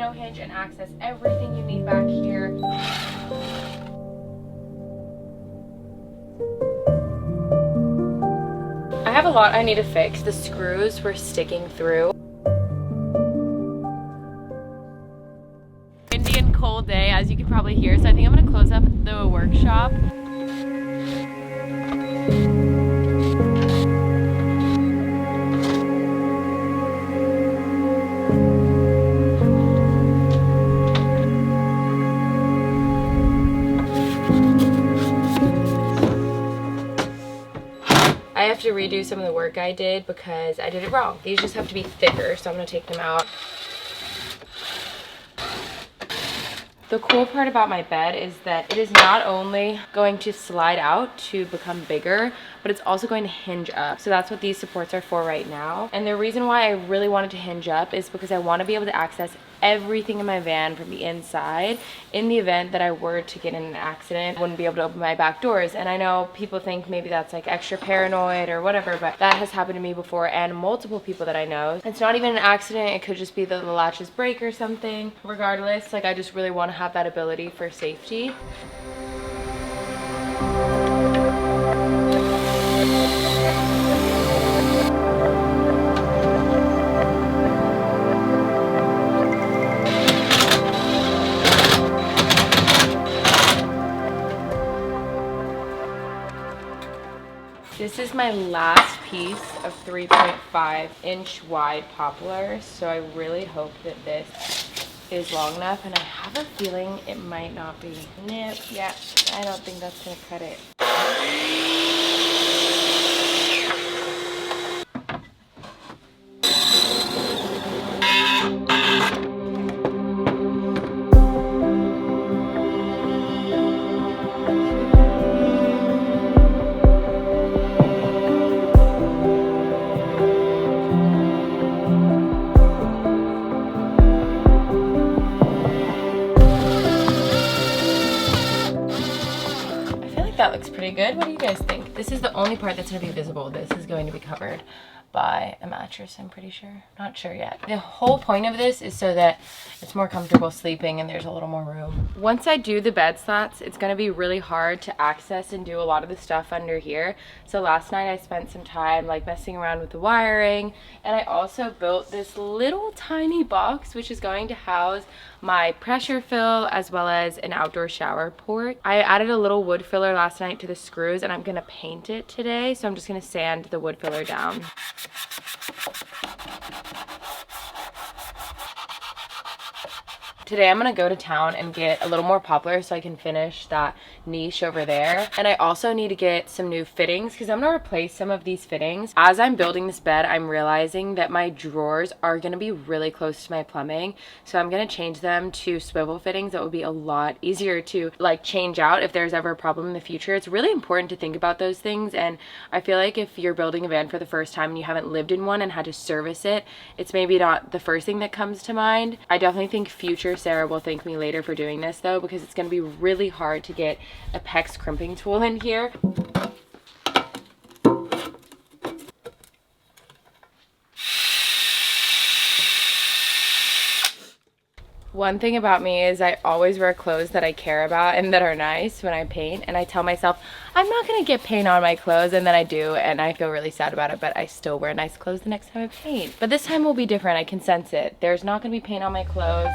piano hinge and access everything you need back here. I have a lot I need to fix. The screws were sticking through. Windy and cold day, as you can probably hear, so I think I'm gonna close up the workshop. I have to redo some of the work I did because I did it wrong. These just have to be thicker, so I'm gonna take them out. The cool part about my bed is that it is not only going to slide out to become bigger, but it's also going to hinge up. So that's what these supports are for right now. And the reason why I really wanted to hinge up is because I want to be able to access everything in my van from the inside. In the event that I were to get in an accident, I wouldn't be able to open my back doors. And I know people think maybe that's like extra paranoid or whatever, but that has happened to me before and multiple people that I know. It's not even an accident, it could just be that the latches break or something. Regardless, like, I just really want to have that ability for safety. This is my last piece of 3.5 inch wide poplar, so I really hope that this is long enough, and I have a feeling it might not be. Nope, yeah, I don't think that's gonna cut it. That looks pretty good. What do you guys think? This is the only part that's going to be visible. This is going to be covered by a mattress, I'm pretty sure. Not sure yet. The whole point of this is so that it's more comfortable sleeping and there's a little more room. Once I do the bed slats, it's going to be really hard to access and do a lot of the stuff under here. So last night I spent some time like messing around with the wiring, and I also built this little tiny box which is going to house my pressure fill as well as an outdoor shower port. I added a little wood filler last night to the screws and I'm gonna paint it today, so I'm just gonna sand the wood filler down. Today I'm gonna go to town and get a little more poplar so I can finish that niche over there. And I also need to get some new fittings because I'm gonna replace some of these fittings. As I'm building this bed, I'm realizing that my drawers are gonna be really close to my plumbing. So I'm gonna change them to swivel fittings that will be a lot easier to like change out if there's ever a problem in the future. It's really important to think about those things, and I feel like if you're building a van for the first time and you haven't lived in one and had to service it, it's maybe not the first thing that comes to mind. I definitely think future Sarah will thank me later for doing this though, because it's going to be really hard to get a PEX crimping tool in here. One thing about me is I always wear clothes that I care about and that are nice when I paint, and I tell myself I'm not gonna get paint on my clothes, and then I do and I feel really sad about it, but I still wear nice clothes the next time I paint. But this time will be different, I can sense it. There's not gonna be paint on my clothes.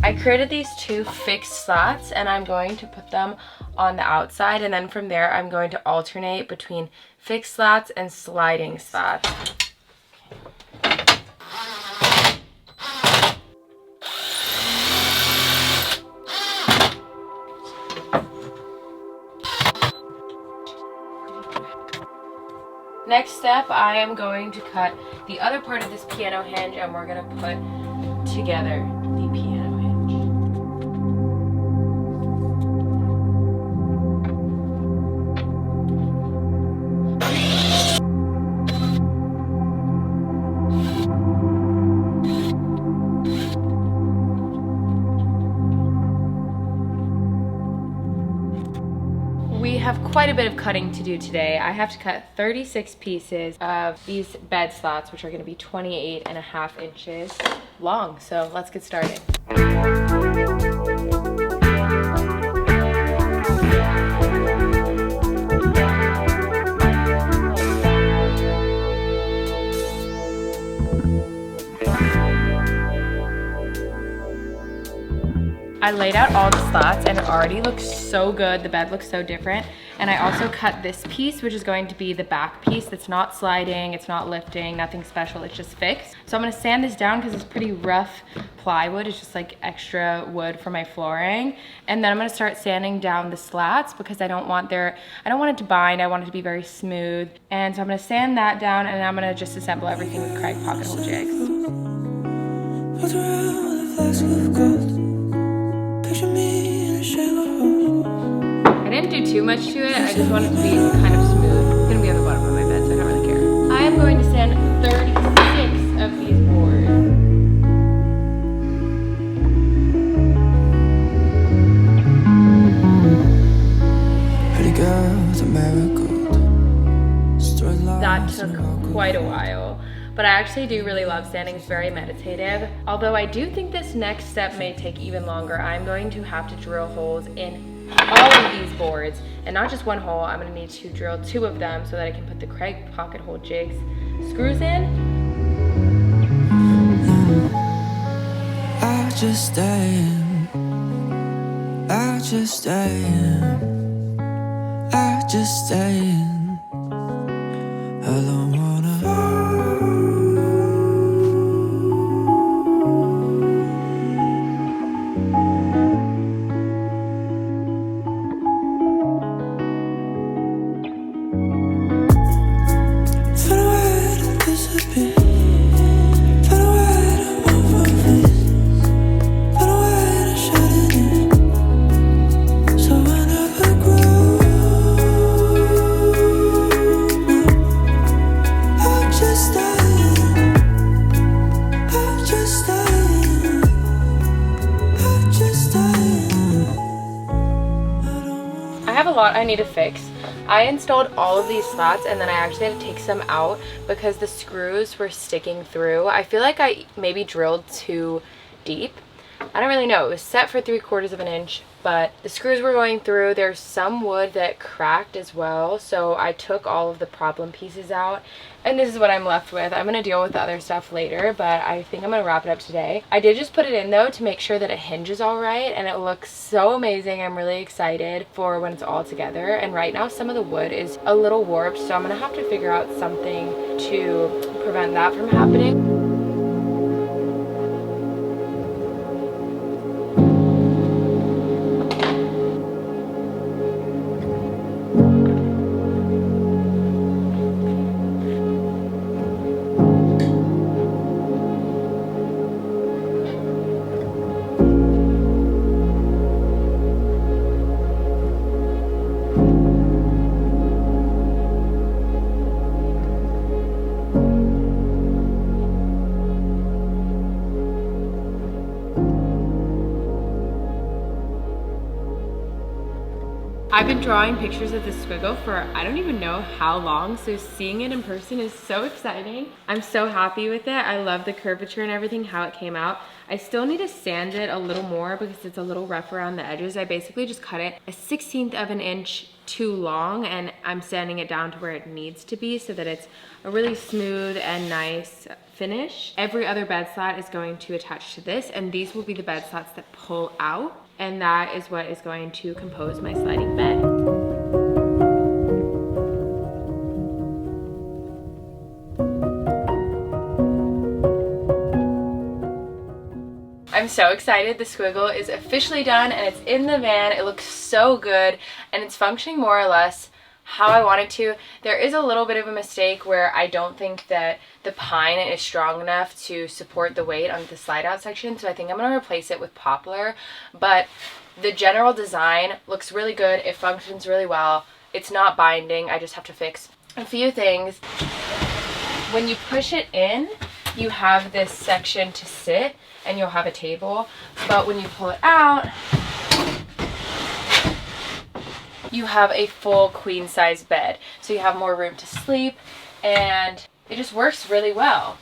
I created these two fixed slats and I'm going to put them on the outside, and then from there I'm going to alternate between fixed slats and sliding slats. Next step, I am going to cut the other part of this piano hinge and we're going to put together the piano hinge. quite a bit of cutting to do today. I have to cut 36 pieces of these bed slats, which are going to be 28.5 inches long. So let's get started. I laid out all the slats and it already looks so good. The bed looks so different. And I also cut this piece, which is going to be the back piece that's not sliding, it's not lifting, nothing special, it's just fixed. So I'm gonna sand this down because it's pretty rough plywood. It's just like extra wood for my flooring. And then I'm gonna start sanding down the slats because I don't want it to bind, I want it to be very smooth. And so I'm gonna sand that down and I'm gonna just assemble everything with Craig pocket hole jigs. I didn't do too much to it, I just want it to be kind of smooth. It's gonna be on the bottom of my bed, so I don't really care. I am going to sand 36 of these boards. That took quite a while. But I actually do really love sanding. It's very meditative. Although I do think this next step may take even longer. I'm going to have to drill holes in all of these boards, and not just one hole. I'm gonna need to drill 2 of them so that I can put the Craig pocket hole jigs screws in. I just am I don't wanna I need to fix. I installed all of these slats and then I actually had to take some out because the screws were sticking through. I feel like I maybe drilled too deep. I don't really know. It was set for 3/4 of an inch, but the screws were going through. There's some wood that cracked as well, so I took all of the problem pieces out, and this is what I'm left with. I'm gonna deal with the other stuff later, but I think I'm gonna wrap it up today. I did just put it in though to make sure that it hinges all right, and it looks so amazing. I'm really excited for when it's all together. And right now some of the wood is a little warped, so I'm gonna have to figure out something to prevent that from happening. I've been drawing pictures of the squiggle for I don't even know how long, so seeing it in person is so exciting. I'm so happy with it. I love the curvature and everything, how it came out. I still need to sand it a little more because it's a little rough around the edges. I basically just cut it 1/16 of an inch too long, and I'm sanding it down to where it needs to be so that it's a really smooth and nice finish. Every other bed slat is going to attach to this, and these will be the bed slats that pull out, and that is what is going to compose my sliding bed. I'm so excited. The squiggle is officially done and it's in the van. It looks so good and it's functioning more or less how I want it to. There is a little bit of a mistake where I don't think that the pine is strong enough to support the weight on the slide out section, so I think I'm going to replace it with poplar. But the general design looks really good. It functions really well. It's not binding. I just have to fix a few things. When you push it in, you have this section to sit and you'll have a table, but when you pull it out, you have a full queen size bed. So you have more room to sleep, and it just works really well.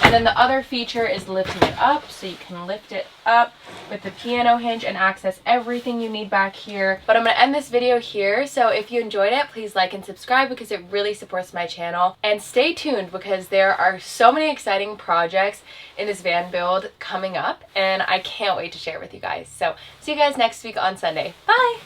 And then the other feature is lifting it up, so you can lift it up with the piano hinge and access everything you need back here. But I'm going to end this video here, so if you enjoyed it, please like and subscribe because it really supports my channel. And stay tuned because there are so many exciting projects in this van build coming up, and I can't wait to share with you guys. So see you guys next week on Sunday. Bye!